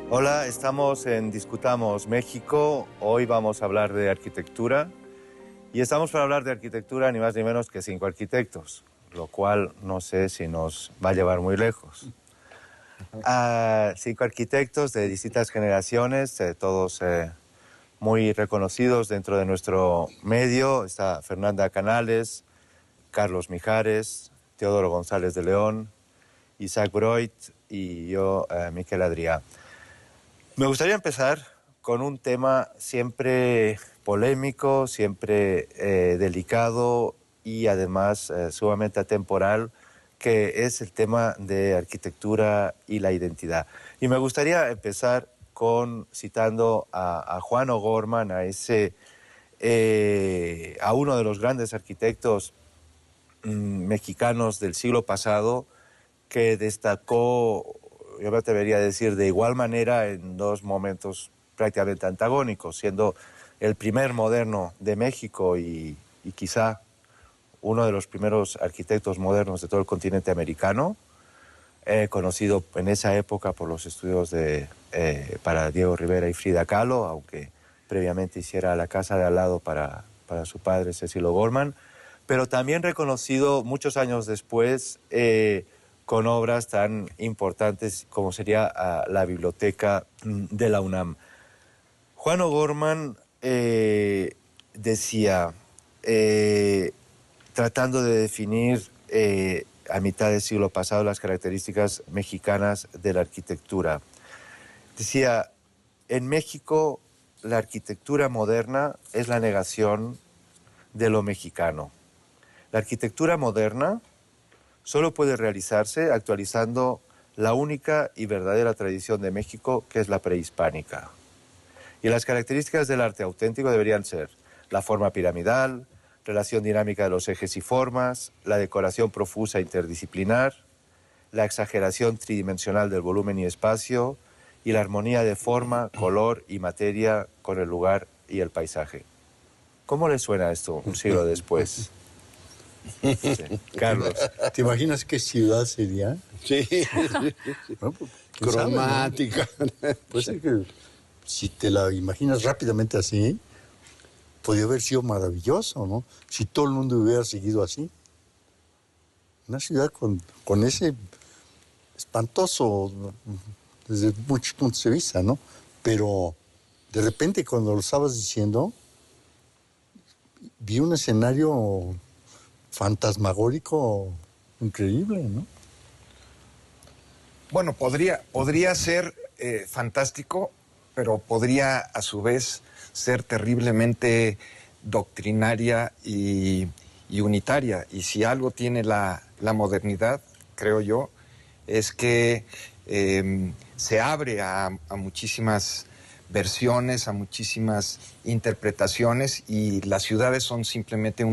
Hola, estamos en Discutamos México. Hoy vamos a hablar de arquitectura. Y estamos para hablar de arquitectura ni más ni menos que 5 arquitectos, lo cual no sé si nos va a llevar muy lejos. 5 arquitectos de distintas generaciones, todos muy reconocidos dentro de nuestro medio. Está Fernanda Canales, Carlos Mijares, Teodoro González de León, Isaac Broit y yo, Miquel Adrià. Me gustaría empezar con un tema siempre polémico, siempre delicado y además sumamente atemporal, que es el tema de arquitectura y la identidad. Y me gustaría empezar citando a Juan O'Gorman, a uno de los grandes arquitectos mexicanos del siglo pasado, que destacó, yo me atrevería a decir, de igual manera en 2 momentos prácticamente antagónicos, siendo el primer moderno de México y quizá uno de los primeros arquitectos modernos de todo el continente americano, conocido en esa época por los estudios para Diego Rivera y Frida Kahlo, aunque previamente hiciera La casa de al lado para su padre Cecil O'Gorman, pero también reconocido muchos años después con obras tan importantes como sería la biblioteca de la UNAM. Juan O'Gorman decía, tratando de definir a mitad del siglo pasado las características mexicanas de la arquitectura, decía, en México la arquitectura moderna es la negación de lo mexicano. La arquitectura moderna solo puede realizarse actualizando la única y verdadera tradición de México, que es la prehispánica. Y las características del arte auténtico deberían ser la forma piramidal, relación dinámica de los ejes y formas, la decoración profusa e interdisciplinar, la exageración tridimensional del volumen y espacio y la armonía de forma, color y materia con el lugar y el paisaje. ¿Cómo le suena esto un siglo después? Sí. Carlos. ¿Te imaginas qué ciudad sería? Sí. Bueno, pues, Cromática. ¿no? Pues es que si te la imaginas rápidamente así, podría haber sido maravilloso, ¿no? Si todo el mundo hubiera seguido así. Una ciudad con ese espantoso, desde muchos puntos de vista, ¿no? Pero de repente cuando lo estabas diciendo, vi un escenario fantasmagórico increíble, ¿no? Bueno, podría ser fantástico, pero podría a su vez ser terriblemente doctrinaria y unitaria. Y si algo tiene la modernidad, creo yo, es que se abre a muchísimas versiones, a muchísimas interpretaciones, y las ciudades son simplemente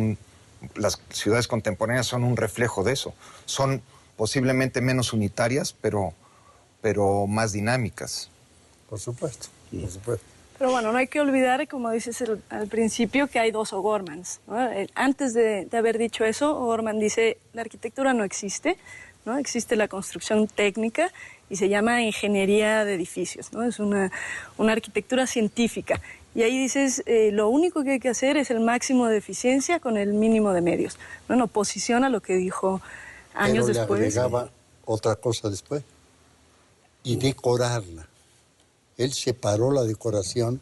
las ciudades contemporáneas son un reflejo de eso. Son posiblemente menos unitarias, pero más dinámicas. Por supuesto, por supuesto. Pero bueno, no hay que olvidar, como dices al principio, que hay 2 O'Gormans, ¿no? Antes de haber dicho eso, O'Gorman dice, la arquitectura no existe, ¿no? Existe la construcción técnica y se llama ingeniería de edificios, ¿no? Es una arquitectura científica. Y ahí dices, lo único que hay que hacer es el máximo de eficiencia con el mínimo de medios. ¿No? En oposición a lo que dijo años después. Pero le agregaba otra cosa después, y decorarla. Él separó la decoración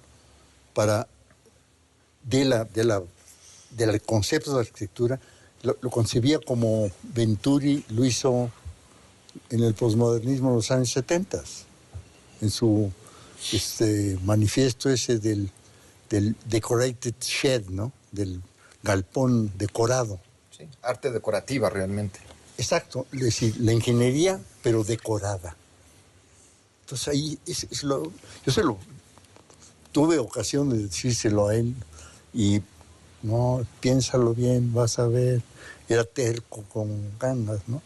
del concepto de arquitectura, lo concebía como Venturi lo hizo en el posmodernismo de los años 70, en su manifiesto ese del decorated shed, ¿no? Del galpón decorado. Sí, arte decorativa realmente. Exacto, es decir, la ingeniería, pero decorada. Entonces ahí tuve ocasión de decírselo a él, y No, piénsalo bien, vas a ver. Era terco, con ganas, ¿no?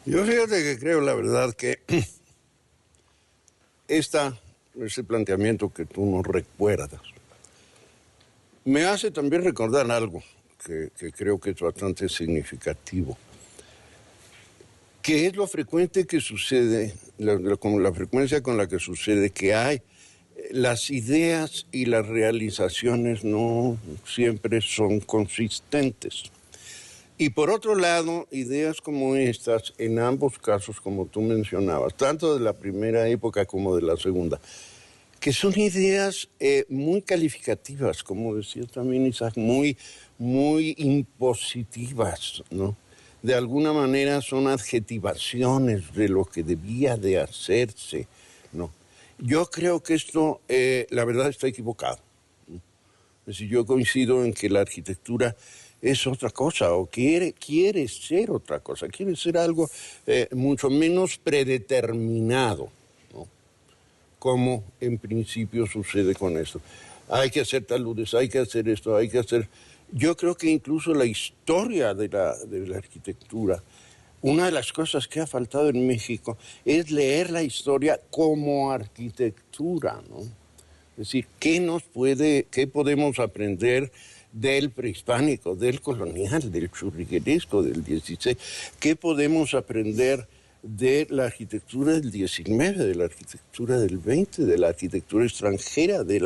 Yo fíjate que creo, la verdad, que ese planteamiento que tú nos recuerdas me hace también recordar algo que creo que es bastante significativo, que es lo frecuente que sucede, con la frecuencia con la que sucede que hay las ideas y las realizaciones no siempre son consistentes. Y por otro lado, ideas como estas, en ambos casos, como tú mencionabas, tanto de la primera época como de la segunda, que son ideas muy calificativas, como decía también Isaac, muy impositivas, ¿no? De alguna manera son adjetivaciones de lo que debía de hacerse, ¿no? Yo creo que esto, la verdad, está equivocado. Es decir, yo coincido en que la arquitectura es otra cosa, o quiere ser otra cosa, quiere ser algo mucho menos predeterminado, ¿no? Como en principio sucede con esto. Hay que hacer taludes, hay que hacer esto, hay que hacer... Yo creo que incluso la historia de la arquitectura, una de las cosas que ha faltado en México es leer la historia como arquitectura, ¿no? Es decir, ¿qué podemos aprender del prehispánico, del colonial, del churrigueresco, del 16? ¿Qué podemos aprender de la arquitectura del 19, de la arquitectura del 20, de la arquitectura extranjera, de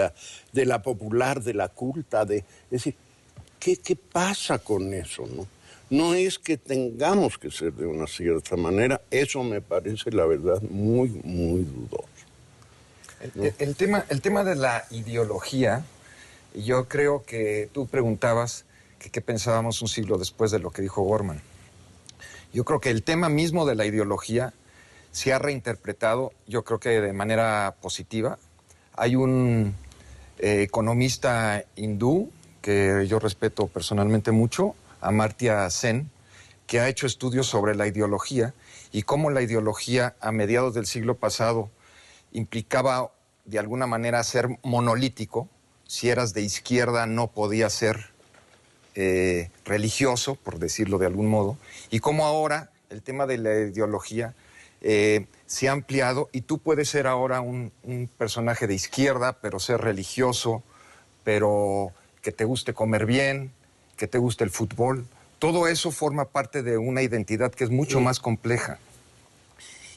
la popular, de la culta? Es decir, ¿qué pasa con eso, no? No es que tengamos que ser de una cierta manera, eso me parece, la verdad, muy dudoso. El tema de la ideología, yo creo que tú preguntabas que qué pensábamos un siglo después de lo que dijo Gorman. Yo creo que el tema mismo de la ideología se ha reinterpretado, yo creo que de manera positiva. Hay un economista hindú que yo respeto personalmente mucho, Amartya Sen, que ha hecho estudios sobre la ideología y cómo la ideología a mediados del siglo pasado implicaba de alguna manera ser monolítico. Si eras de izquierda no podías ser religioso, por decirlo de algún modo, y cómo ahora el tema de la ideología se ha ampliado y tú puedes ser ahora un personaje de izquierda, pero ser religioso, pero que te guste comer bien, que te guste el fútbol. Todo eso forma parte de una identidad que es mucho más compleja.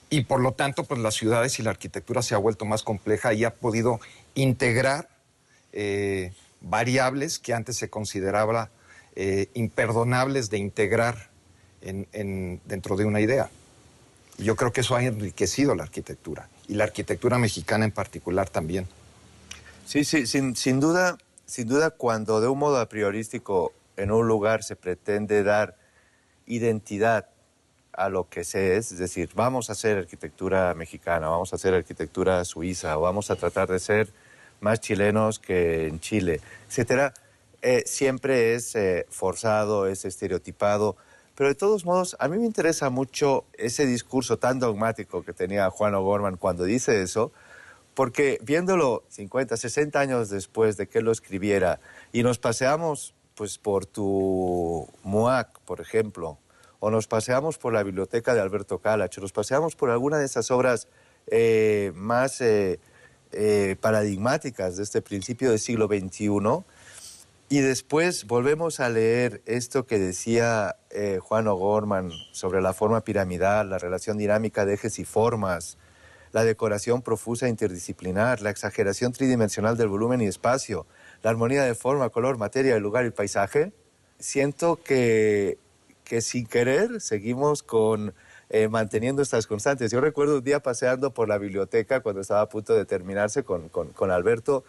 Y por lo tanto, pues las ciudades y la arquitectura se ha vuelto más compleja y ha podido integrar variables que antes se consideraba imperdonables de integrar dentro de una idea. Y yo creo que eso ha enriquecido la arquitectura, y la arquitectura mexicana en particular también. Sí, sin duda, cuando de un modo a priorístico en un lugar se pretende dar identidad a lo que se es decir, vamos a hacer arquitectura mexicana, vamos a hacer arquitectura suiza, o vamos a tratar de ser más chilenos que en Chile, etcétera, siempre es forzado, es estereotipado, pero de todos modos, a mí me interesa mucho ese discurso tan dogmático que tenía Juan O'Gorman cuando dice eso, porque viéndolo 50, 60 años después de que él lo escribiera, y nos paseamos pues, por tu MUAC, por ejemplo, o nos paseamos por la biblioteca de Alberto Calach, o nos paseamos por alguna de esas obras más paradigmáticas de este principio del siglo XXI, y después volvemos a leer esto que decía Juan O'Gorman sobre la forma piramidal, la relación dinámica de ejes y formas, la decoración profusa e interdisciplinar, la exageración tridimensional del volumen y espacio, la armonía de forma, color, materia, lugar y paisaje. Siento que sin querer seguimos manteniendo estas constantes. Yo recuerdo un día paseando por la biblioteca cuando estaba a punto de terminarse con Alberto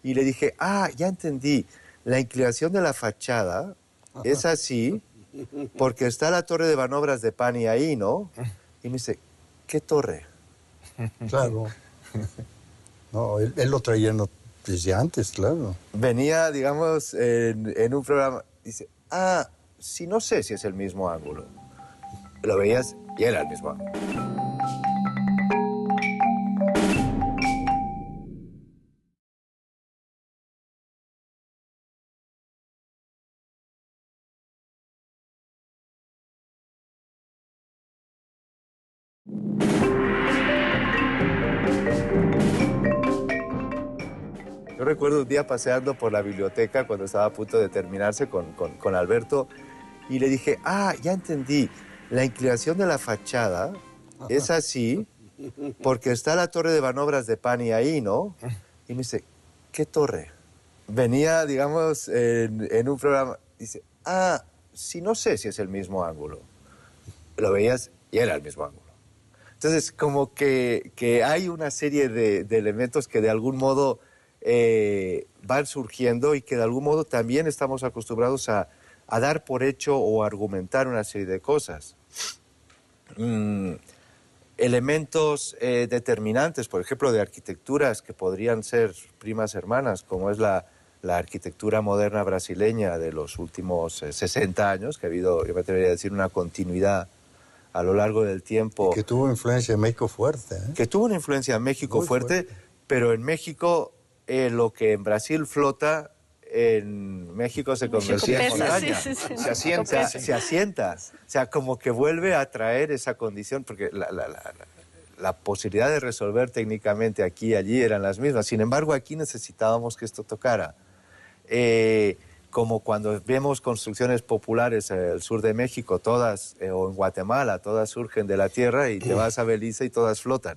y le dije, ya entendí, la inclinación de la fachada es así porque está la torre de manobras de Pani ahí, ¿no? Y me dice, ¿qué torre? Claro. No, él lo traía desde antes, claro. Venía, digamos, en un programa, dice, sí, no sé si es el mismo ángulo. Lo veías y era el mismo ángulo. Yo recuerdo un día paseando por la biblioteca cuando estaba a punto de terminarse con Alberto y le dije, ya entendí, la inclinación de la fachada es así porque está la torre de Banobras de Pani ahí, ¿no? Y me dice, ¿qué torre? Venía, digamos, en un programa, dice, sí, no sé si es el mismo ángulo. Lo veías y era el mismo ángulo. Entonces, como que hay una serie de elementos que de algún modo van surgiendo y que de algún modo también estamos acostumbrados a dar por hecho o argumentar una serie de cosas. Elementos determinantes, por ejemplo, de arquitecturas que podrían ser primas hermanas, como es la arquitectura moderna brasileña de los últimos 60 años, que ha habido, yo me atrevería a decir, una continuidad a lo largo del tiempo. Y que tuvo influencia en México fuerte. Que tuvo una influencia en México fuerte, pero en México lo que en Brasil flota, en México se convierte en montaña. Se asienta. Se asienta. O sea, como que vuelve a traer esa condición, porque la posibilidad de resolver técnicamente aquí y allí eran las mismas. Sin embargo, aquí necesitábamos que esto tocara. Como cuando vemos construcciones populares en el sur de México, todas, o en Guatemala, todas surgen de la tierra y te vas a Belice y todas flotan.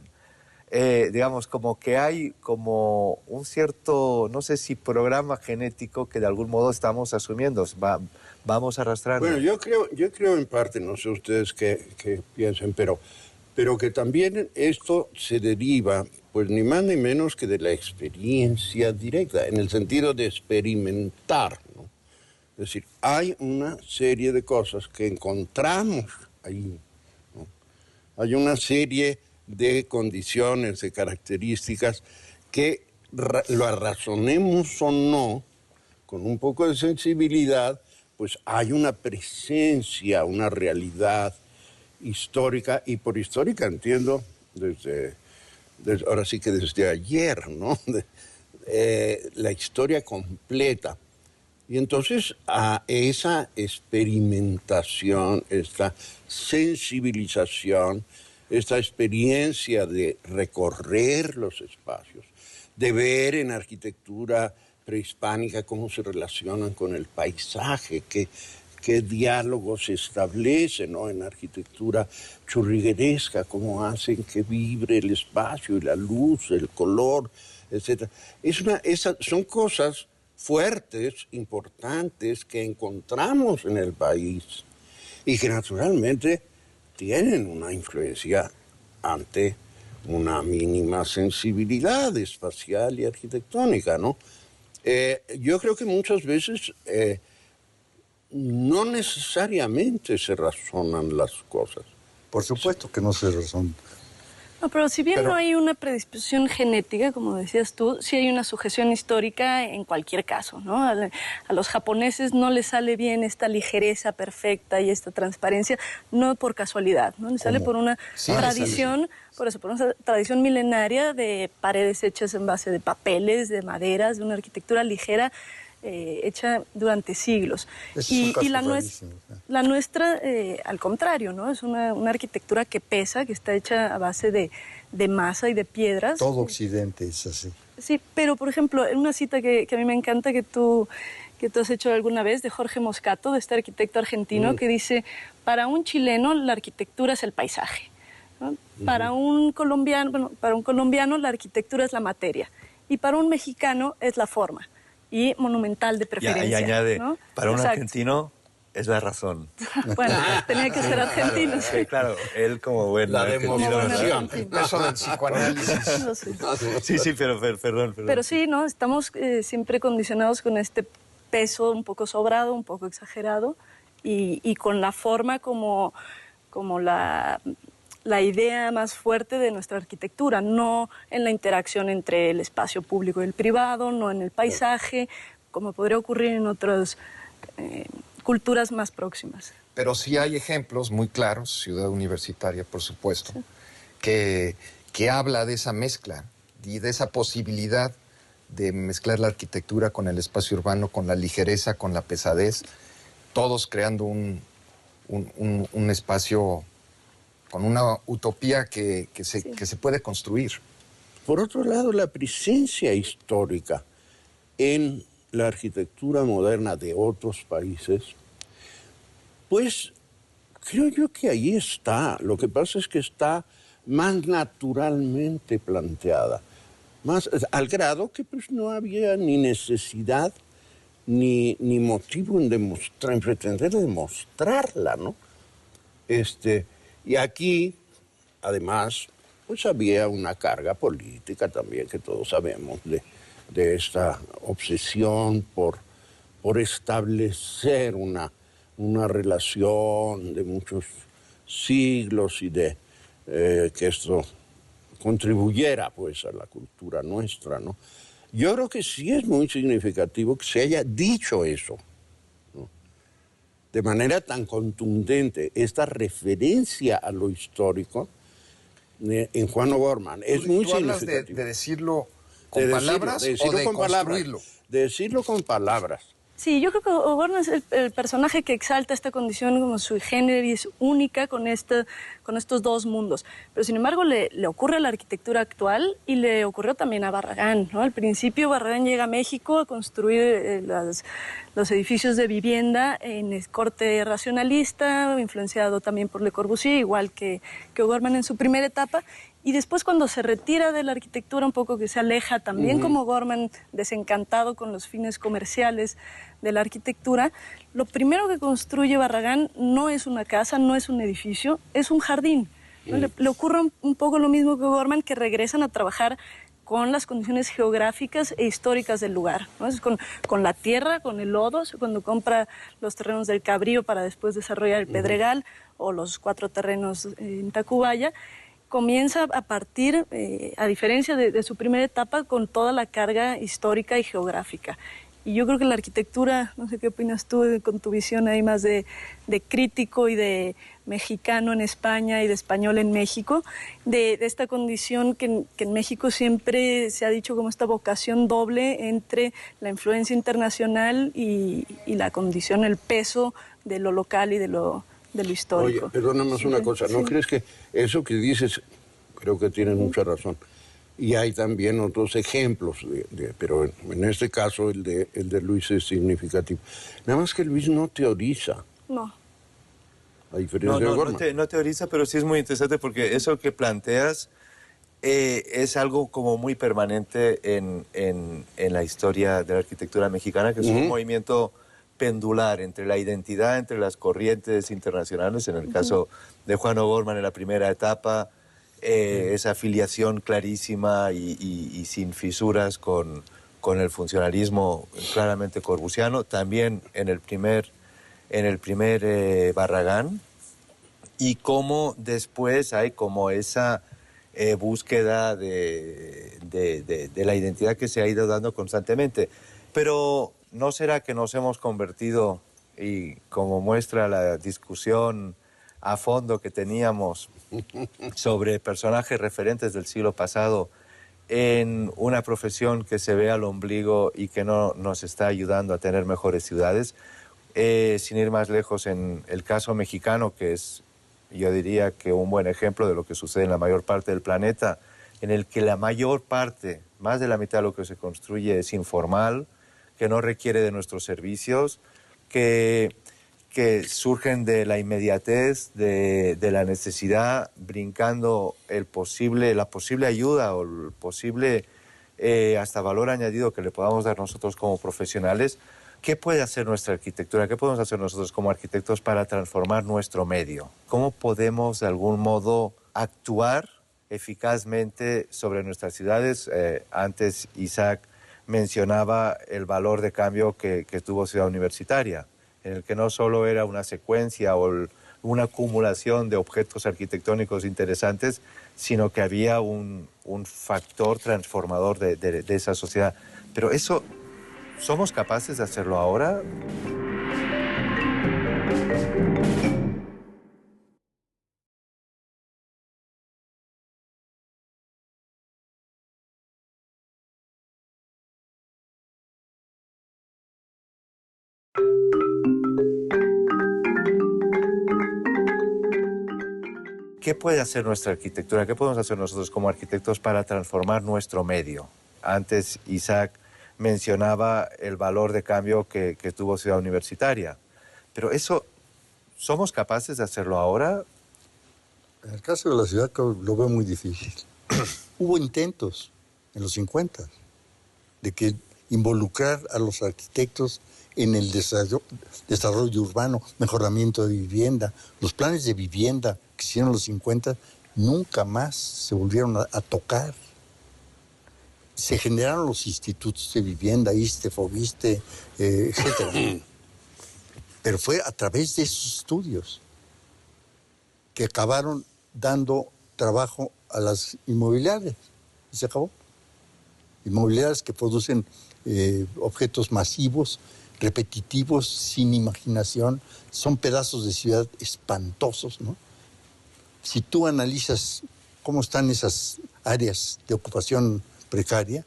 Digamos, como que hay como un cierto, no sé si programa genético que de algún modo estamos asumiendo, vamos arrastrando. Bueno, yo creo en parte, no sé ustedes qué piensen, pero que también esto se deriva, pues ni más ni menos que de la experiencia directa, en el sentido de experimentar, ¿no? Es decir, hay una serie de cosas que encontramos ahí, ¿no? Hay una serie de condiciones, de características que lo razonemos o no, con un poco de sensibilidad, pues hay una presencia, una realidad histórica, y por histórica entiendo desde ahora sí que desde ayer, ¿no? La historia completa. Y entonces a esa experimentación, esta sensibilización, esta experiencia de recorrer los espacios, de ver en arquitectura prehispánica cómo se relacionan con el paisaje, qué diálogos se establecen, ¿no? En arquitectura churrigueresca, cómo hacen que vibre el espacio y la luz, el color, etc. Son cosas fuertes, importantes, que encontramos en el país y que naturalmente tienen una influencia ante una mínima sensibilidad espacial y arquitectónica, ¿no? Yo creo que muchas veces no necesariamente se razonan las cosas. Por supuesto que no se razona. No, pero si bien no hay una predisposición genética, como decías tú, sí hay una sujeción histórica en cualquier caso, ¿no? A los japoneses no les sale bien esta ligereza perfecta y esta transparencia, no por casualidad, ¿no? Les sale por una tradición, por una tradición milenaria de paredes hechas en base de papeles, de maderas, de una arquitectura ligera, hecha durante siglos. Y la nuestra, al contrario, ¿no? Es una arquitectura que pesa, que está hecha a base de masa y de piedras. Todo Occidente es así. Sí, pero por ejemplo, en una cita que a mí me encanta, que tú has hecho alguna vez, de Jorge Moscato, de este arquitecto argentino, que dice, para un chileno la arquitectura es el paisaje, ¿no? Para un colombiano la arquitectura es la materia, y para un mexicano es la forma. Y monumental de preferencia. Y añade, ¿no? para un argentino es la razón. Bueno, tenía que ser argentino. Sí, claro, él como buen La argentino. demostración. Eso del psicoanálisis. No sé. Sí, pero perdón. Pero sí, ¿no? Estamos siempre condicionados con este peso un poco sobrado, un poco exagerado, y con la forma como la idea más fuerte de nuestra arquitectura, no en la interacción entre el espacio público y el privado, no en el paisaje, como podría ocurrir en otras culturas más próximas. Pero sí hay ejemplos muy claros, Ciudad Universitaria, por supuesto, que habla de esa mezcla y de esa posibilidad de mezclar la arquitectura con el espacio urbano, con la ligereza, con la pesadez, todos creando un espacio con una utopía que se puede construir. Por otro lado, la presencia histórica en la arquitectura moderna de otros países, pues creo yo que ahí está. Lo que pasa es que está más naturalmente planteada, más al grado que pues no había ni necesidad ni motivo en pretender demostrarla, ¿no? Y aquí, además, pues había una carga política también, que todos sabemos, de esta obsesión por establecer una relación de muchos siglos y de que esto contribuyera pues a la cultura nuestra, ¿no? Yo creo que sí es muy significativo que se haya dicho eso, ¿no? De manera tan contundente, esta referencia a lo histórico en Juan O'Gorman es muy ¿Tú hablas significativo. de decirlo con palabras o de construirlo? De decirlo con palabras. Sí, yo creo que O'Gorman es el personaje que exalta esta condición como sui generis única con estos dos mundos. Pero sin embargo le ocurre a la arquitectura actual y le ocurrió también a Barragán, ¿no? Al principio Barragán llega a México a construir los edificios de vivienda en el corte racionalista, influenciado también por Le Corbusier, igual que O'Gorman en su primera etapa. Y después cuando se retira de la arquitectura un poco, que se aleja también como O'Gorman, desencantado con los fines comerciales de la arquitectura, lo primero que construye Barragán no es una casa, no es un edificio, es un jardín, ¿no? Le ocurre un poco lo mismo que O'Gorman, que regresan a trabajar con las condiciones geográficas e históricas del lugar, ¿no? Es con la tierra, con el lodo, cuando compra los terrenos del Cabrío para después desarrollar el Pedregal o los 4 terrenos en Tacubaya, comienza a partir, a diferencia de su primera etapa, con toda la carga histórica y geográfica. Y yo creo que la arquitectura, no sé qué opinas tú con tu visión ahí más de crítico y de mexicano en España y de español en México, de esta condición que en México siempre se ha dicho como esta vocación doble entre la influencia internacional y la condición, el peso de lo local y de lo histórico. Oye, perdóname una cosa, ¿no Sí. crees que eso que dices, creo que tienes mucha razón? Y hay también otros ejemplos, pero en este caso el de Luis es significativo. Nada más que Luis no teoriza, No. a diferencia de O'Gorman. No teoriza, pero sí es muy interesante porque eso que planteas es algo como muy permanente en la historia de la arquitectura mexicana, que es un movimiento pendular entre la identidad, entre las corrientes internacionales, en el caso de Juan O'Gorman en la primera etapa, esa afiliación clarísima y sin fisuras con el funcionalismo claramente corbusiano, también en el primer Barragán, y cómo después hay como esa búsqueda de la identidad que se ha ido dando constantemente. Pero ¿no será que nos hemos convertido, y como muestra la discusión a fondo que teníamos sobre personajes referentes del siglo pasado, en una profesión que se ve al ombligo y que no nos está ayudando a tener mejores ciudades? Sin ir más lejos, en el caso mexicano, que es, yo diría que un buen ejemplo de lo que sucede en la mayor parte del planeta, en el que la mayor parte, más de la mitad de lo que se construye es informal, que no requiere de nuestros servicios, que surgen de la inmediatez, de la necesidad, brincando la posible ayuda o el posible hasta valor añadido que le podamos dar nosotros como profesionales. ¿Qué puede hacer nuestra arquitectura? ¿Qué podemos hacer nosotros como arquitectos para transformar nuestro medio? ¿Cómo podemos de algún modo actuar eficazmente sobre nuestras ciudades? Antes Isaac mencionaba el valor de cambio que tuvo Ciudad Universitaria, en el que no solo era una secuencia o una acumulación de objetos arquitectónicos interesantes, sino que había un factor transformador de esa sociedad. Pero eso, ¿somos capaces de hacerlo ahora? ¿Qué puede hacer nuestra arquitectura? ¿Qué podemos hacer nosotros como arquitectos para transformar nuestro medio? Antes Isaac mencionaba el valor de cambio que tuvo Ciudad Universitaria. Pero eso, ¿somos capaces de hacerlo ahora? En el caso de la ciudad lo veo muy difícil. Hubo intentos en los 50 de que involucrar a los arquitectos en el desarrollo urbano, mejoramiento de vivienda. Los planes de vivienda que hicieron en los 50 nunca más se volvieron a tocar. Se generaron los institutos de vivienda, ISSSTE, FOVISSSTE, etc. Pero fue a través de esos estudios que acabaron dando trabajo a las inmobiliarias. Y se acabó. Inmobiliarias que producen objetos masivos, repetitivos, sin imaginación. Son pedazos de ciudad espantosos, ¿no? Si tú analizas cómo están esas áreas de ocupación precaria,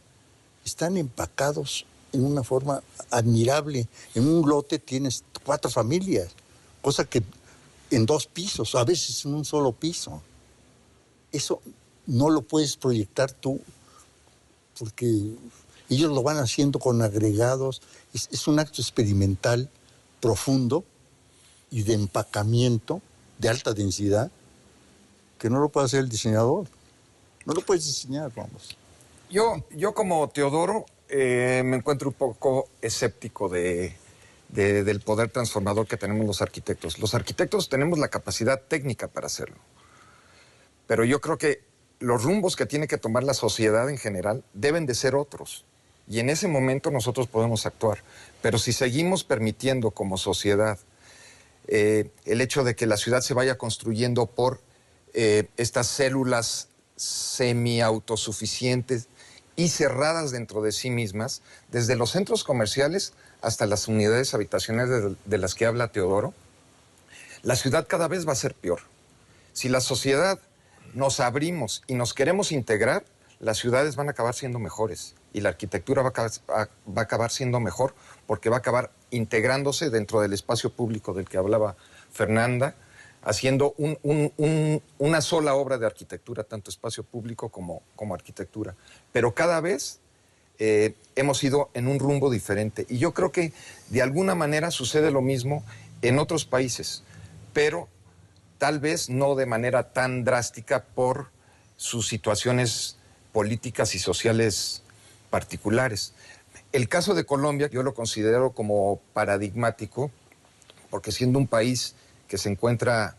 están empacados en una forma admirable. En un lote tienes 4 familias, cosa que en 2 pisos, a veces en un solo piso. Eso no lo puedes proyectar tú, porque ellos lo van haciendo con agregados. Es un acto experimental profundo y de empacamiento de alta densidad que no lo puede hacer el diseñador. No lo puedes diseñar, vamos. Yo como Teodoro me encuentro un poco escéptico del poder transformador que tenemos los arquitectos. Los arquitectos tenemos la capacidad técnica para hacerlo, pero yo creo que los rumbos que tiene que tomar la sociedad en general deben de ser otros, y en ese momento nosotros podemos actuar. Pero si seguimos permitiendo como sociedad el hecho de que la ciudad se vaya construyendo por estas células semi-autosuficientes y cerradas dentro de sí mismas, desde los centros comerciales hasta las unidades habitacionales de las que habla Teodoro, la ciudad cada vez va a ser peor. Si la sociedad nos abrimos y nos queremos integrar, las ciudades van a acabar siendo mejores y la arquitectura va a acabar siendo mejor, porque va a acabar integrándose dentro del espacio público del que hablaba Fernanda, haciendo una sola obra de arquitectura, tanto espacio público como arquitectura. Pero cada vez hemos ido en un rumbo diferente. Y yo creo que de alguna manera sucede lo mismo en otros países, pero tal vez no de manera tan drástica por sus situaciones políticas y sociales particulares. El caso de Colombia yo lo considero como paradigmático, porque siendo un país que se encuentra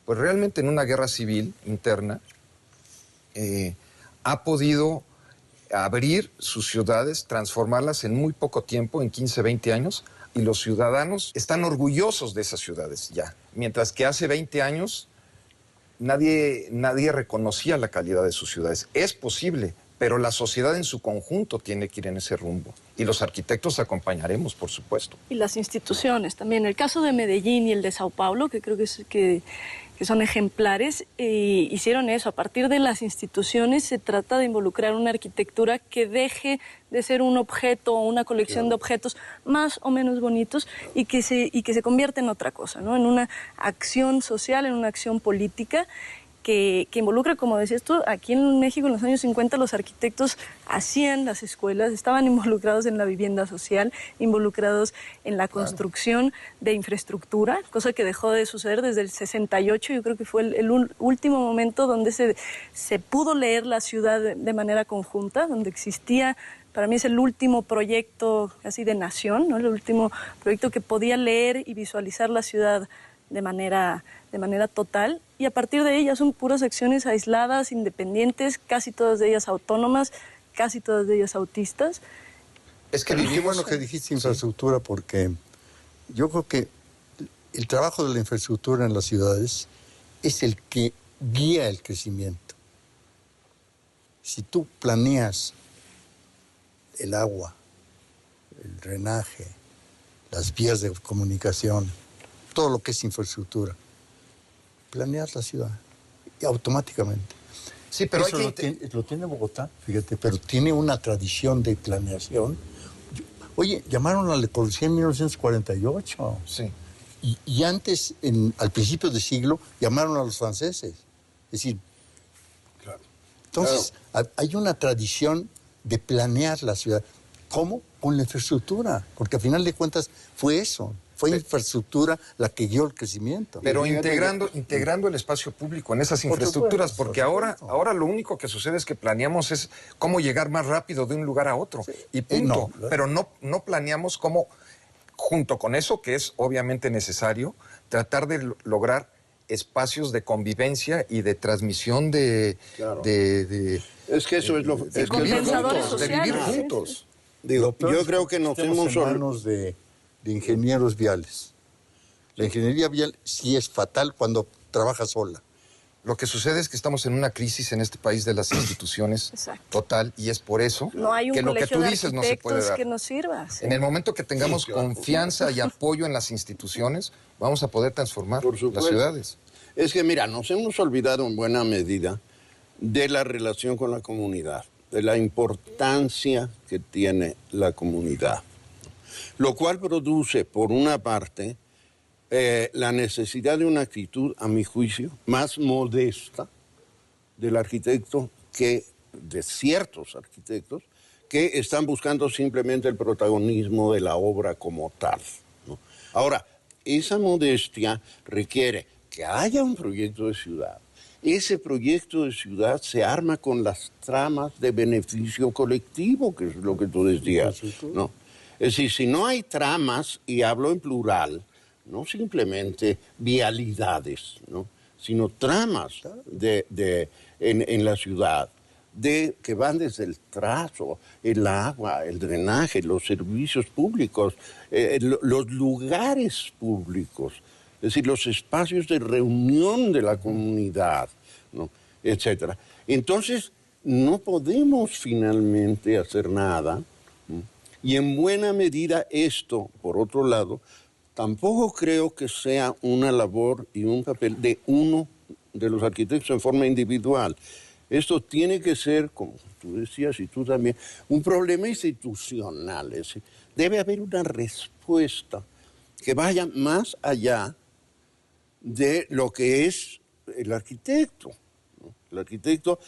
pues realmente en una guerra civil interna, ha podido abrir sus ciudades, transformarlas en muy poco tiempo, en 15, 20 años, y los ciudadanos están orgullosos de esas ciudades ya. Mientras que hace 20 años nadie reconocía la calidad de sus ciudades. Es posible, pero la sociedad en su conjunto tiene que ir en ese rumbo. Y los arquitectos acompañaremos, por supuesto. Y las instituciones también. El caso de Medellín y el de Sao Paulo, que creo que son ejemplares, hicieron eso. A partir de las instituciones se trata de involucrar una arquitectura que deje de ser un objeto o una colección de objetos más o menos bonitos y que se convierta en otra cosa, ¿no? En una acción social, en una acción política que involucra, como decías tú, aquí en México en los años 50 los arquitectos hacían las escuelas, estaban involucrados en la vivienda social, involucrados en la construcción de infraestructura, cosa que dejó de suceder desde el 68, yo creo que fue el último momento donde se pudo leer la ciudad de manera conjunta, donde existía, para mí es el último proyecto así de nación, ¿no? El último proyecto que podía leer y visualizar la ciudad de manera total, y a partir de ellas son puras acciones aisladas, independientes, casi todas de ellas autónomas, casi todas de ellas autistas. Es que qué bueno que dijiste infraestructura, porque yo creo que el trabajo de la infraestructura en las ciudades es el que guía el crecimiento. Si tú planeas el agua, el drenaje, las vías de comunicación, todo lo que es infraestructura, planeas la ciudad y automáticamente. Sí, pero eso lo tiene Bogotá, fíjate, pero tiene una tradición de planeación. Oye, llamaron a Le Corbusier en 1948. Sí. Y antes, al principio del siglo, llamaron a los franceses. Es decir, Claro. entonces, hay una tradición de planear la ciudad. ¿Cómo? Con la infraestructura, porque al final de cuentas fue eso, fue infraestructura la que guió el crecimiento. Pero integrando el espacio público en esas infraestructuras, porque ahora lo único que sucede es que planeamos es cómo llegar más rápido de un lugar a otro, y punto. Pero no planeamos cómo, junto con eso, que es obviamente necesario, tratar de lograr espacios de convivencia y de transmisión de es que eso es lo de vivir juntos. Digo, yo creo que nos hemos en manos de ingenieros viales. La ingeniería vial sí es fatal cuando trabaja sola. Lo que sucede es que estamos en una crisis en este país de las instituciones total, y es por eso no hay un que lo que tú de dices no se puede dar. Que nos sirva. Sí. En el momento que tengamos confianza y apoyo en las instituciones, vamos a poder transformar las ciudades. Es que mira, nos hemos olvidado en buena medida de la relación con la comunidad, de la importancia que tiene la comunidad, lo cual produce, por una parte, la necesidad de una actitud, a mi juicio, más modesta del arquitecto que de ciertos arquitectos que están buscando simplemente el protagonismo de la obra como tal, ¿no? Ahora, esa modestia requiere que haya un proyecto de ciudad. Ese proyecto de ciudad se arma con las tramas de beneficio colectivo, que es lo que tú decías, ¿no? Es decir, si no hay tramas, y hablo en plural, no simplemente vialidades, ¿no?, sino tramas en la ciudad, que van desde el trazo, el agua, el drenaje, los servicios públicos, los lugares públicos, es decir, los espacios de reunión de la comunidad, ¿no?, etcétera. Entonces, no podemos finalmente hacer nada, ¿no? Y en buena medida esto, por otro lado, tampoco creo que sea una labor y un papel de uno de los arquitectos en forma individual. Esto tiene que ser, como tú decías y tú también, un problema institucional. Es decir, debe haber una respuesta que vaya más allá de lo que es el arquitecto, ¿no? El arquitecto,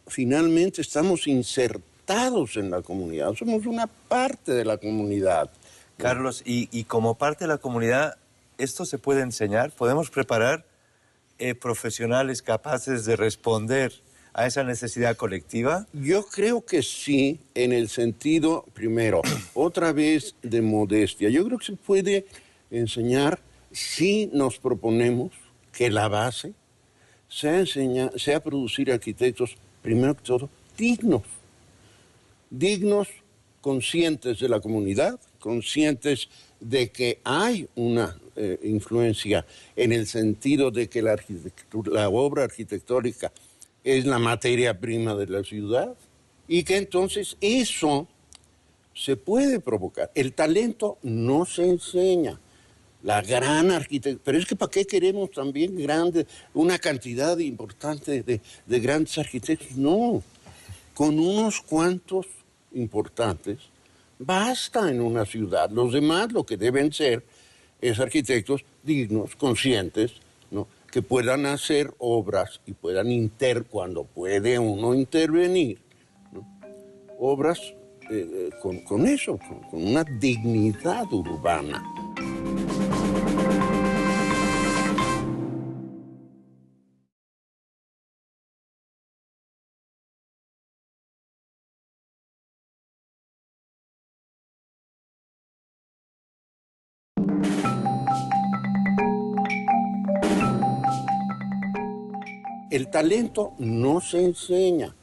finalmente, estamos insertados en la comunidad, somos una parte de la comunidad. Carlos, y como parte de la comunidad, ¿esto se puede enseñar? ¿Podemos preparar profesionales capaces de responder a esa necesidad colectiva? Yo creo que sí, en el sentido, primero, otra vez de modestia. Yo creo que se puede enseñar si nos proponemos que la base sea producir arquitectos, primero que todo, dignos, conscientes de la comunidad, conscientes de que hay una influencia en el sentido de que la obra arquitectónica es la materia prima de la ciudad, y que entonces eso se puede provocar. El talento no se enseña. La gran arquitectura, pero es que ¿para qué queremos también una cantidad importante de grandes arquitectos? No, con unos cuantos importantes basta en una ciudad. Los demás lo que deben ser es arquitectos dignos, conscientes, ¿no?, que puedan hacer obras y puedan cuando puede uno intervenir, ¿no?, obras con eso, con una dignidad urbana. El talento no se enseña.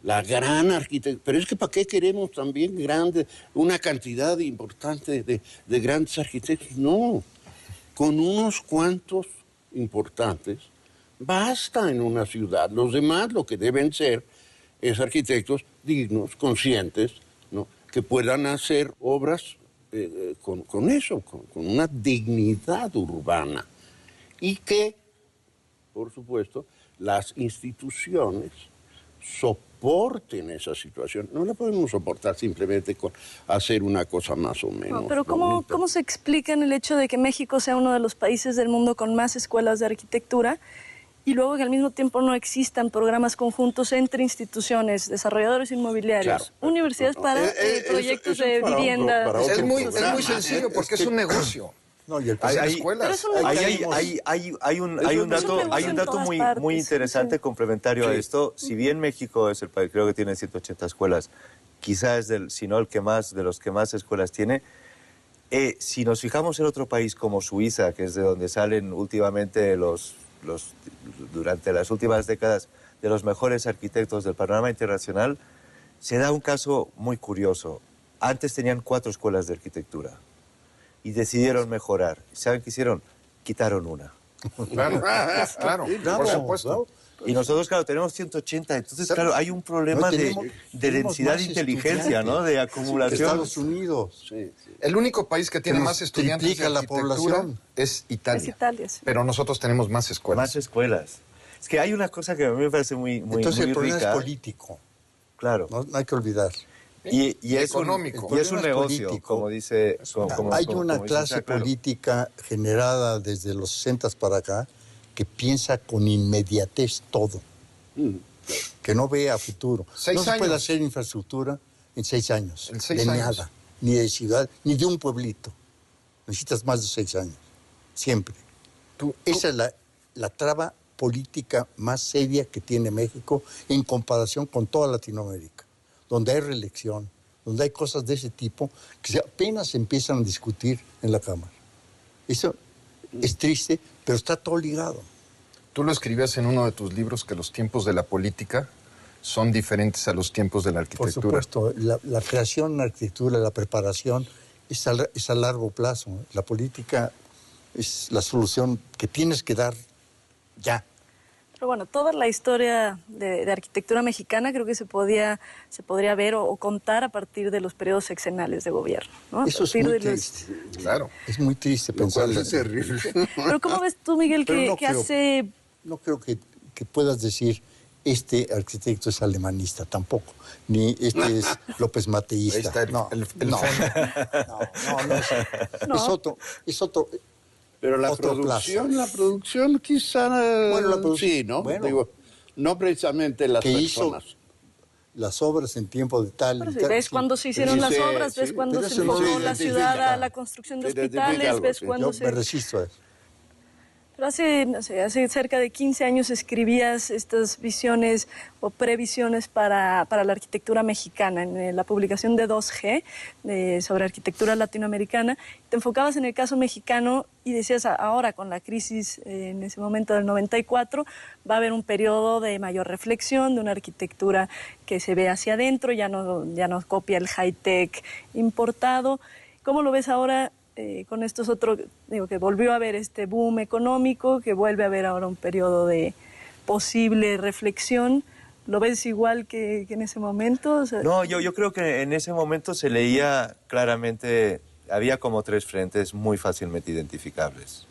La gran arquitectura, pero es que ¿para qué queremos también una cantidad importante de grandes arquitectos? No, con unos cuantos importantes basta en una ciudad. Los demás lo que deben ser es arquitectos dignos, conscientes, ¿no?, que puedan hacer obras con eso, con una dignidad urbana, y que, por supuesto, las instituciones soporten esa situación. No la podemos soportar simplemente con hacer una cosa más o menos. No, pero ¿cómo se explica el hecho de que México sea uno de los países del mundo con más escuelas de arquitectura y luego que al mismo tiempo no existan programas conjuntos entre instituciones, desarrolladores inmobiliarios, Claro. universidades para proyectos eso de para vivienda. para Es otro muy programa. sencillo porque es un negocio. No, y el Hay- Hacer hay- escuelas. Pero es un Hay, negocio. hay un dato, negocio hay un en dato todas muy, partes, muy interesante sí. complementario a Sí. esto. Si bien México es el país, creo que tiene 180 escuelas, quizás si no el que más, de los que más escuelas tiene. Si nos fijamos en otro país como Suiza, que es de donde salen últimamente durante las últimas décadas de los mejores arquitectos del panorama internacional, se da un caso muy curioso. Antes tenían 4 escuelas de arquitectura y decidieron mejorar. ¿Saben qué hicieron? Quitaron una. Claro, claro, Bravo, por supuesto. bravo. Y nosotros, claro, tenemos 180. Entonces, claro, hay un problema No, tenemos de densidad más de inteligencia, estudiantes. ¿no? De Que acumulación. Estados Unidos. Sí, sí. El único país que tiene nos más estudiantes de triplica la arquitectura población. es Italia. Es Italia, sí. Pero nosotros tenemos más escuelas. Más escuelas. Es que hay una cosa que a mí me parece muy Entonces el problema rica. es político, Claro. no hay que olvidar. Y es económico. y es un El problema es negocio, político. como dice... Hay una dice clase Isaac, claro. política generada desde los 60 para acá que piensa con inmediatez todo, que no ve a futuro. 6 No se puede años. hacer infraestructura en 6 años, En 6 de años. nada, ni de ciudad, ni de un pueblito. Necesitas más de 6 años, siempre. Esa es la traba política más seria que tiene México en comparación con toda Latinoamérica, donde hay reelección, donde hay cosas de ese tipo que apenas se empiezan a discutir en la Cámara. Eso es triste, pero está todo ligado. Tú lo escribías en uno de tus libros que los tiempos de la política son diferentes a los tiempos de la Por arquitectura. supuesto, la creación en arquitectura, la preparación, es a largo plazo. La política es la solución que tienes que dar ya. Pero bueno, toda la historia de arquitectura mexicana creo que se podría ver o contar a partir de los periodos sexenales de gobierno, ¿no? Eso A es partir muy de los- triste. Claro. Es muy triste Lo pensar cual en es eso. terrible. Pero ¿cómo ves tú, Miguel, Pero no que creo- hace... No creo que puedas decir, este arquitecto es alemanista, tampoco. Ni este es López Mateísta. Ahí está el no, fondo. no es, No. es otro. Pero la Otro producción quizá... Bueno, la producción- sí, ¿no? bueno. Digo, no precisamente las Que hizo personas. las obras en tiempo de tal Pero y sí, tal. ves sí. cuando se hicieron las Sí, obras, ves sí, cuando pero se eso no enfocó se la ciudad identifica. a la construcción de Se identifica hospitales, algo, ves sí. cuando Yo se... me resisto a eso. Pero hace, no sé, hace cerca de 15 años escribías estas visiones o previsiones para la arquitectura mexicana en la publicación de 2G sobre arquitectura latinoamericana. Te enfocabas en el caso mexicano y decías ahora con la crisis en ese momento del 94 va a haber un periodo de mayor reflexión, de una arquitectura que se ve hacia adentro, ya no copia el high-tech importado. ¿Cómo lo ves ahora? Con estos otros, digo, que volvió a haber este boom económico, que vuelve a haber ahora un periodo de posible reflexión. ¿Lo ves igual que en ese momento? O sea, No, yo creo que en ese momento se leía claramente, había como 3 frentes muy fácilmente identificables.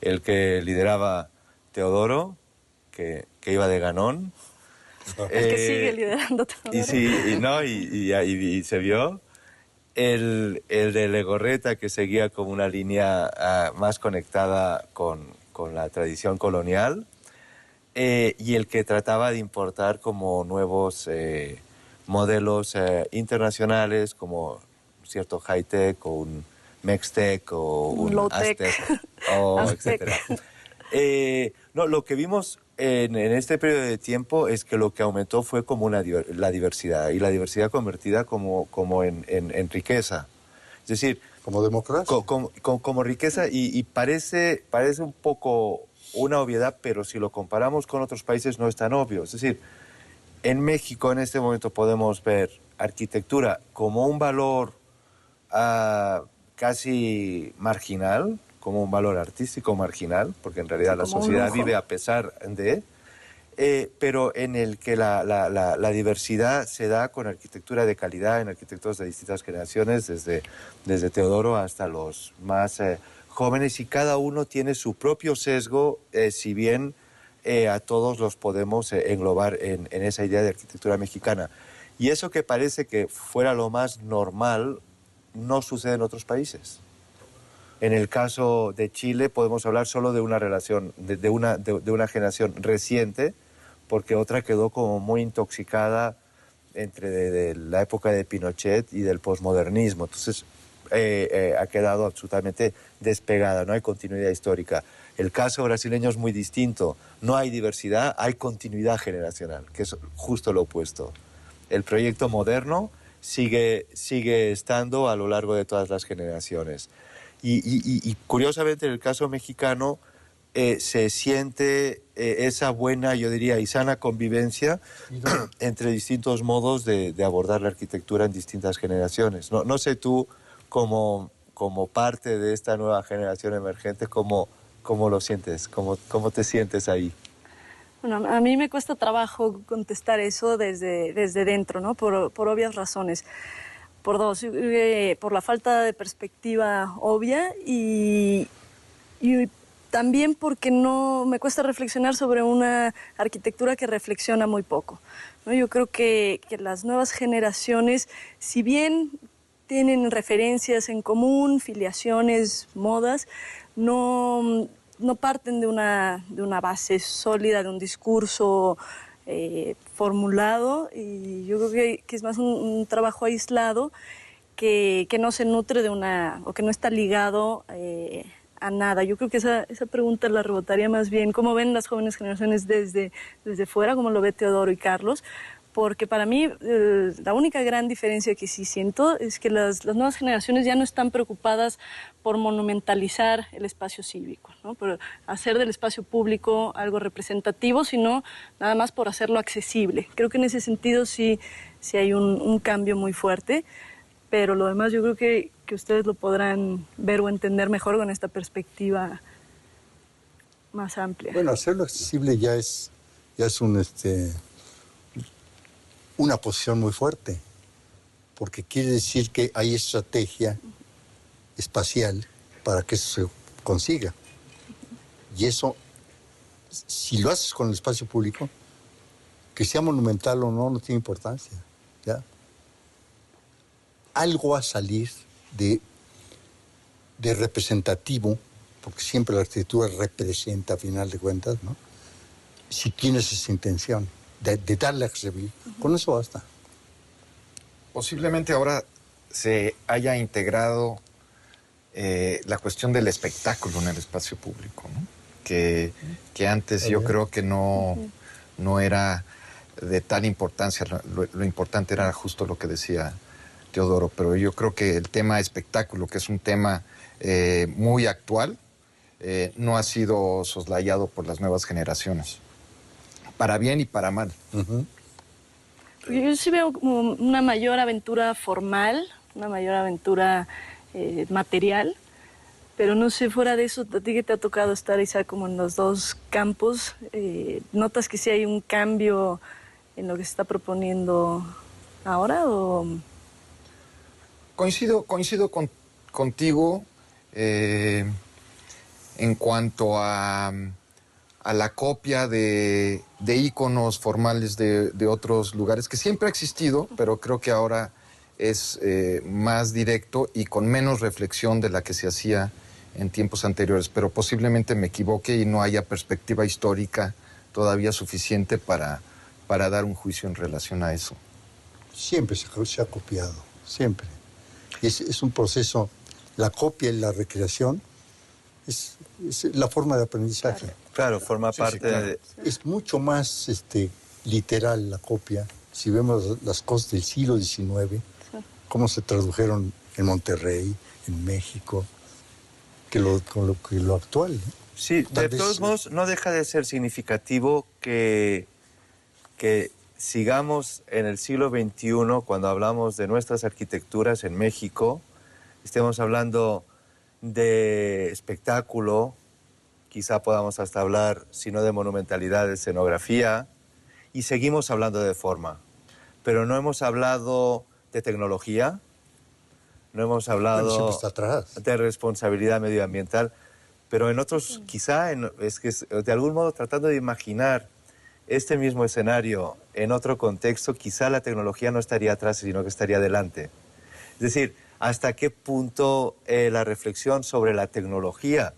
El que lideraba Teodoro, que iba de ganón. el que sigue liderando todo. Y sí, y se vio. El de Legorreta, que seguía como una línea más conectada con la tradición colonial, y el que trataba de importar como nuevos modelos internacionales, como cierto high-tech o un Mextech o un Low-tech. Aztec, o Aztec. etcétera. No, lo que vimos en este periodo de tiempo es que lo que aumentó fue como la diversidad, y la diversidad convertida como en riqueza. Es decir, Como democracia. como riqueza, y parece un poco una obviedad, pero si lo comparamos con otros países no es tan obvio. Es decir, en México en este momento podemos ver arquitectura como un valor casi marginal, como un valor artístico marginal, porque en realidad Sí, la como un sociedad lujo. vive a pesar de, pero en el que la diversidad se da con arquitectura de calidad, en arquitectos de distintas generaciones, desde Teodoro hasta los más jóvenes, y cada uno tiene su propio sesgo, si bien a todos los podemos englobar en esa idea de arquitectura mexicana. Y eso que parece que fuera lo más normal, no sucede en otros países. En el caso de Chile podemos hablar solo de una relación, de una generación reciente, porque otra quedó como muy intoxicada entre de la época de Pinochet y del posmodernismo. Entonces ha quedado absolutamente despegada, no hay continuidad histórica. El caso brasileño es muy distinto. No hay diversidad, hay continuidad generacional, que es justo lo opuesto. El proyecto moderno sigue estando a lo largo de todas las generaciones. Y curiosamente en el caso mexicano se siente esa buena, yo diría, y sana convivencia entre distintos modos de abordar la arquitectura en distintas generaciones. No sé tú, como parte de esta nueva generación emergente, ¿cómo lo sientes? ¿Cómo te sientes ahí? Bueno, a mí me cuesta trabajo contestar eso desde dentro, ¿no? Por obvias razones. Por dos, por la falta de perspectiva obvia y también porque no me cuesta reflexionar sobre una arquitectura que reflexiona muy poco, ¿no? Yo creo que las nuevas generaciones, si bien tienen referencias en común, filiaciones, modas, no parten de una base sólida, de un discurso formulado, y yo creo que es más un trabajo aislado que no se nutre o que no está ligado a nada. Yo creo que esa pregunta la rebotaría más bien cómo ven las jóvenes generaciones desde fuera, cómo lo ve Teodoro y Carlos, porque para mí la única gran diferencia que sí siento es que las nuevas generaciones ya no están preocupadas por monumentalizar el espacio cívico, ¿no? Por hacer del espacio público algo representativo, sino nada más por hacerlo accesible. Creo que en ese sentido sí hay un cambio muy fuerte, pero lo demás yo creo que ustedes lo podrán ver o entender mejor con esta perspectiva más amplia. Bueno, hacerlo accesible ya es una posición muy fuerte, porque quiere decir que hay estrategia espacial para que eso se consiga. Y eso, si lo haces con el espacio público, que sea monumental o no tiene importancia, ¿ya? Algo va a salir de representativo, porque siempre la arquitectura representa a final de cuentas, ¿no? Si tienes esa intención de darle a servir, con eso basta. Posiblemente ahora se haya integrado la cuestión del espectáculo en el espacio público, ¿no? Que antes yo creo que no era de tal importancia. Lo importante era justo lo que decía Teodoro, pero yo creo que el tema espectáculo, que es un tema muy actual, no ha sido soslayado por las nuevas generaciones, para bien y para mal. Yo sí veo como una mayor aventura formal, una mayor aventura material, pero no sé, fuera de eso, a ti que te ha tocado estar, Isaac, como en los dos campos, ¿notas que sí hay un cambio en lo que se está proponiendo ahora? ¿O? Coincido contigo en cuanto a la copia de íconos formales de otros lugares, que siempre ha existido, pero creo que ahora es más directo y con menos reflexión de la que se hacía en tiempos anteriores. Pero posiblemente me equivoque y no haya perspectiva histórica todavía suficiente para dar un juicio en relación a eso. Siempre se ha copiado, siempre. Es un proceso, la copia y la recreación es la forma de aprendizaje. Claro, forma parte claro. de... Es mucho más literal la copia. Si vemos las cosas del siglo XIX, cómo se tradujeron en Monterrey, en México, con lo actual, ¿no? Sí, Tal de vez, todos modos, no deja de ser significativo que sigamos en el siglo XXI, cuando hablamos de nuestras arquitecturas en México, estemos hablando de espectáculo, quizá podamos hasta hablar, si no de monumentalidad, de escenografía, y seguimos hablando de forma. Pero no hemos hablado de tecnología, no hemos hablado siempre está atrás. de responsabilidad medioambiental, pero en otros, quizá, es que de algún modo tratando de imaginar este mismo escenario en otro contexto, quizá la tecnología no estaría atrás, sino que estaría delante. Es decir, hasta qué punto la reflexión sobre la tecnología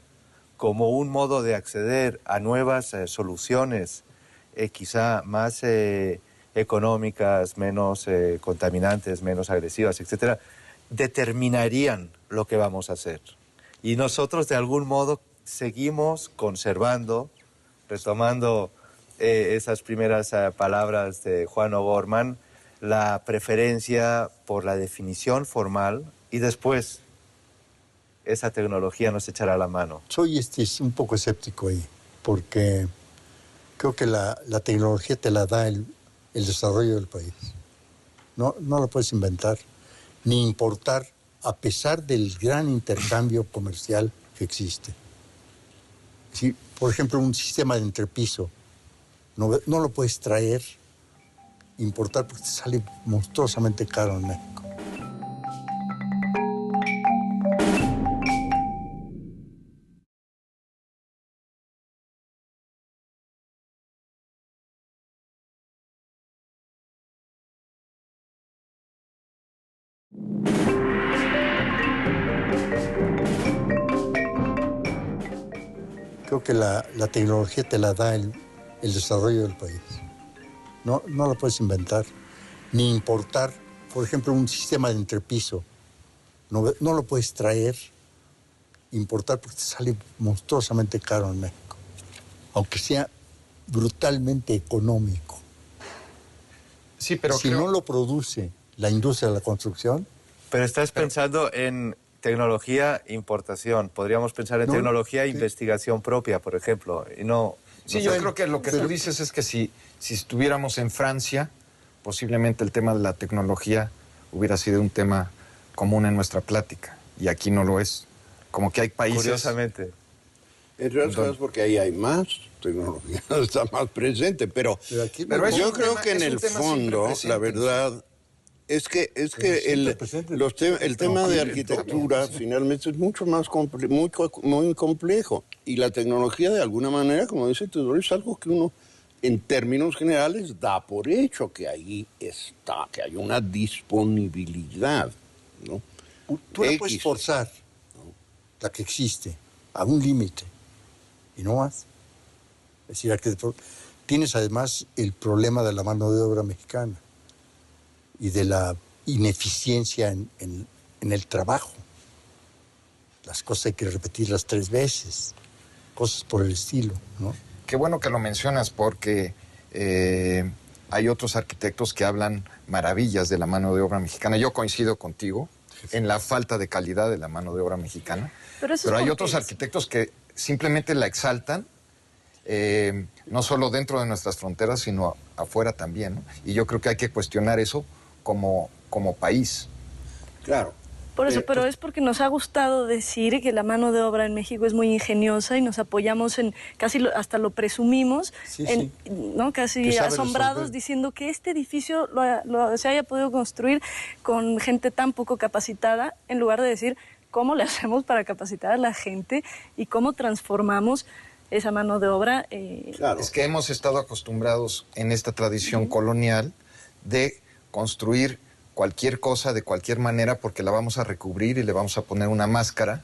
como un modo de acceder a nuevas soluciones, quizá más económicas, menos contaminantes, menos agresivas, etcétera, determinarían lo que vamos a hacer. Y nosotros de algún modo seguimos conservando, retomando esas primeras palabras de Juan O'Gorman, la preferencia por la definición formal y después esa tecnología nos echará la mano. Soy un poco escéptico ahí, porque creo que la tecnología te la da el desarrollo del país. No la puedes inventar ni importar, a pesar del gran intercambio comercial que existe. Si, por ejemplo, un sistema de entrepiso no lo puedes traer, importar, porque te sale monstruosamente caro en México. Creo que la tecnología te la da el desarrollo del país. No la puedes inventar ni importar. Por ejemplo, un sistema de entrepiso no lo puedes traer, importar, porque te sale monstruosamente caro en México, aunque sea brutalmente económico. Sí, pero si no lo produce la industria de la construcción. Pero estás pensando en tecnología importación. Podríamos pensar en tecnología investigación propia, por ejemplo. Y no. Sí, yo creo que lo que tú dices es que si estuviéramos en Francia, posiblemente el tema de la tecnología hubiera sido un tema común en nuestra plática. Y aquí no lo es. Como que hay países... Curiosamente. En realidad es porque ahí hay más tecnología, está más presente. Pero yo creo que en el fondo, la verdad... Es que el tema de arquitectura finalmente es mucho más muy complejo. Y la tecnología, de alguna manera, como dice Teodoro, es algo que uno, en términos generales, da por hecho que ahí está, que hay una disponibilidad, ¿no? Tú la puedes forzar, ¿no? La que existe, a un límite, y no más. Es decir, tienes además el problema de la mano de obra mexicana y de la ineficiencia en el trabajo. Las cosas hay que repetirlas 3 veces, cosas por el estilo, ¿no? Qué bueno que lo mencionas, porque hay otros arquitectos que hablan maravillas de la mano de obra mexicana. Yo coincido contigo en la falta de calidad de la mano de obra mexicana, pero hay otros arquitectos que simplemente la exaltan, no solo dentro de nuestras fronteras, sino afuera también, ¿no? Y yo creo que hay que cuestionar eso como país. Claro. Por eso, pero es porque nos ha gustado decir que la mano de obra en México es muy ingeniosa y nos apoyamos en, hasta lo presumimos, ¿no? Casi asombrados diciendo que este edificio se haya podido construir con gente tan poco capacitada, en lugar de decir cómo le hacemos para capacitar a la gente y cómo transformamos esa mano de obra. Claro. Es que hemos estado acostumbrados en esta tradición colonial de construir cualquier cosa de cualquier manera porque la vamos a recubrir y le vamos a poner una máscara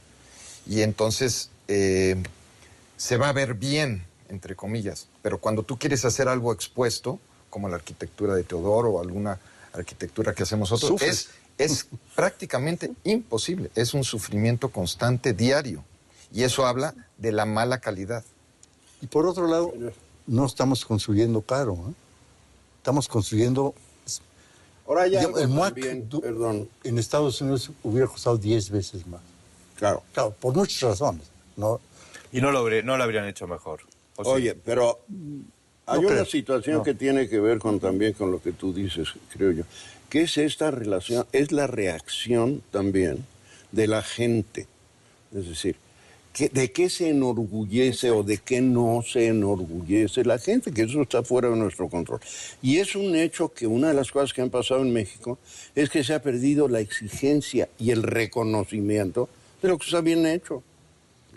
y entonces se va a ver bien, entre comillas. Pero cuando tú quieres hacer algo expuesto, como la arquitectura de Teodoro o alguna arquitectura que hacemos nosotros, es prácticamente imposible. Es un sufrimiento constante, diario. Y eso habla de la mala calidad. Y por otro lado, no estamos construyendo caro, ¿eh? Estamos construyendo... Ahora ya el MUAC en Estados Unidos hubiera costado 10 veces más. Claro. Claro, por muchas razones, ¿no? Y no lo habrían hecho mejor. Oye, pero hay una situación que tiene que ver también con lo que tú dices, creo yo, que es esta relación, es la reacción también de la gente. Es decir, ¿de qué se enorgullece o de qué no se enorgullece la gente? Que eso está fuera de nuestro control. Y es un hecho que una de las cosas que han pasado en México es que se ha perdido la exigencia y el reconocimiento de lo que está bien hecho,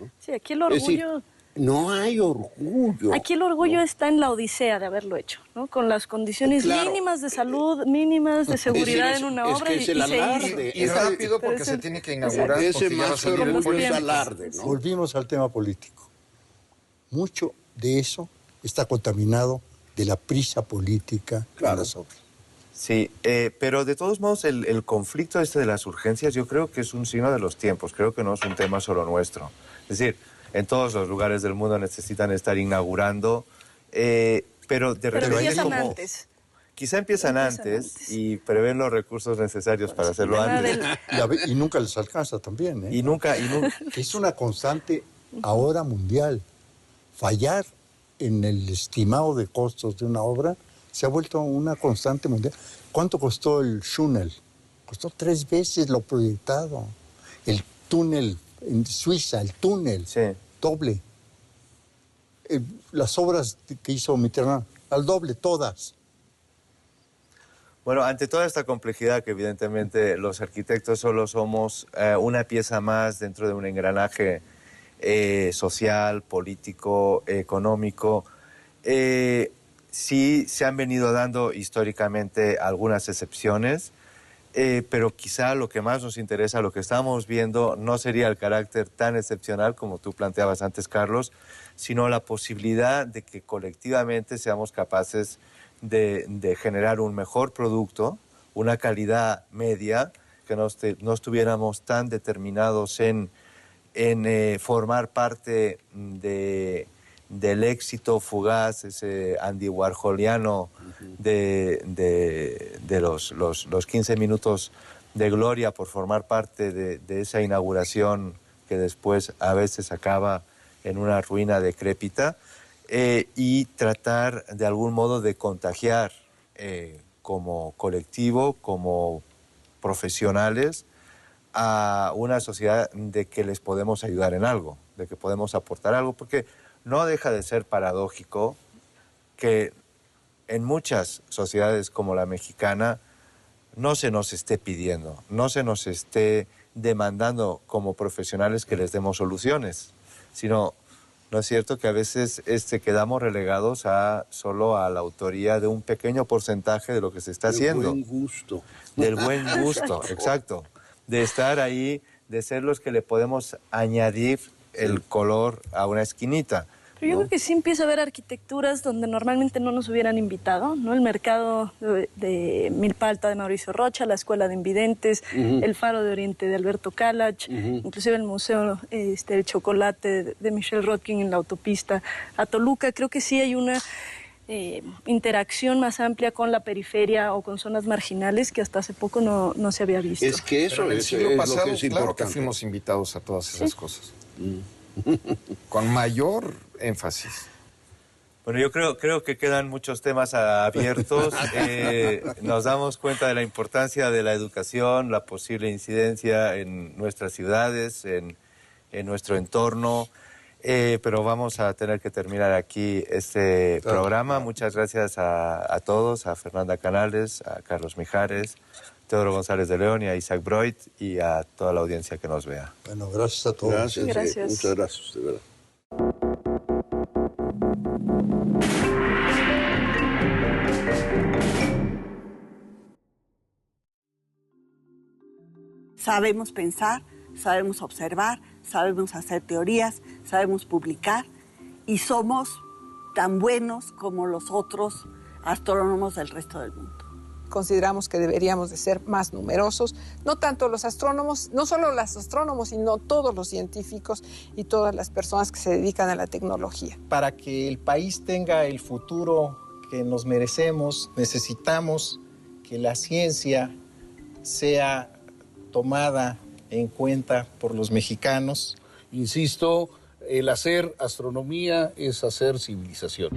¿no? Sí, aquí el orgullo No hay orgullo. Aquí el orgullo está en la odisea de haberlo hecho, ¿no? Con las condiciones Claro. mínimas de salud, mínimas de seguridad Es decir, en una es obra que es el y se alarde. hizo. Y rápido Pero porque es se el- tiene que inaugurar Ese porque ya va a más que salir el orgullo es proyecto. alarde, ¿no? Volvimos al tema político. Mucho de eso está contaminado de la prisa política Claro. en las obras. Sí, pero de todos modos el conflicto este de las urgencias yo creo que es un signo de los tiempos, creo que no es un tema solo nuestro. Es decir, en todos los lugares del mundo necesitan estar inaugurando, pero de Pero repente empiezan como... antes. Quizá empiezan antes y prevén los recursos necesarios para hacerlo tema antes. del- Y nunca les alcanza también, ¿eh? Y nunca... Es una constante ahora mundial. Fallar en el estimado de costos de una obra se ha vuelto una constante mundial. ¿Cuánto costó el túnel? Costó 3 veces lo proyectado. El túnel en Suiza, el túnel, Sí. doble. Las obras que hizo Mitterrand, al doble, todas. Bueno, ante toda esta complejidad que evidentemente los arquitectos solo somos una pieza más dentro de un engranaje social, político, económico, sí se han venido dando históricamente algunas excepciones, pero quizá lo que más nos interesa, lo que estamos viendo, no sería el carácter tan excepcional como tú planteabas antes, Carlos, sino la posibilidad de que colectivamente seamos capaces de generar un mejor producto, una calidad media, que no estuviéramos tan determinados en formar parte del éxito fugaz, ese Andy Warholiano de los 15 minutos de gloria por formar parte de esa inauguración que después a veces acaba en una ruina decrépita, y tratar de algún modo de contagiar como colectivo, como profesionales, a una sociedad de que les podemos ayudar en algo, de que podemos aportar algo, porque no deja de ser paradójico que en muchas sociedades como la mexicana no se nos esté pidiendo, no se nos esté demandando como profesionales que les demos soluciones, sino, ¿no es cierto?, que a veces quedamos relegados solo a la autoría de un pequeño porcentaje de lo que se está haciendo. Del buen gusto. Del buen gusto, exacto. De estar ahí, de ser los que le podemos añadir el color a una esquinita. Pero yo creo que sí empieza a haber arquitecturas donde normalmente no nos hubieran invitado, ¿no? El mercado de Milpa Alta de Mauricio Rocha, la Escuela de Invidentes, el Faro de Oriente de Alberto Kalach, inclusive el Museo del Chocolate de Michelle Rodkin en la autopista a Toluca. Creo que sí hay una interacción más amplia con la periferia o con zonas marginales que hasta hace poco no se había visto. Es que eso Pero en el es siglo lo pasado, que es claro que importante. fuimos invitados a todas esas cosas. Con mayor énfasis. Bueno, yo creo que quedan muchos temas abiertos. Nos damos cuenta de la importancia de la educación, la posible incidencia en nuestras ciudades, en nuestro entorno. Pero vamos a tener que terminar aquí este programa. Muchas gracias a todos, a Fernanda Canales, a Carlos Mijares, Teodoro González de León y a Isaac Broit y a toda la audiencia que nos vea. Bueno, gracias a todos. Gracias, Gracias. muchas gracias, de verdad. Sabemos pensar, sabemos observar, sabemos hacer teorías, sabemos publicar y somos tan buenos como los otros astrónomos del resto del mundo. Consideramos que deberíamos de ser más numerosos, no tanto los astrónomos, no solo los astrónomos, sino todos los científicos y todas las personas que se dedican a la tecnología. Para que el país tenga el futuro que nos merecemos, necesitamos que la ciencia sea tomada en cuenta por los mexicanos. Insisto, el hacer astronomía es hacer civilización.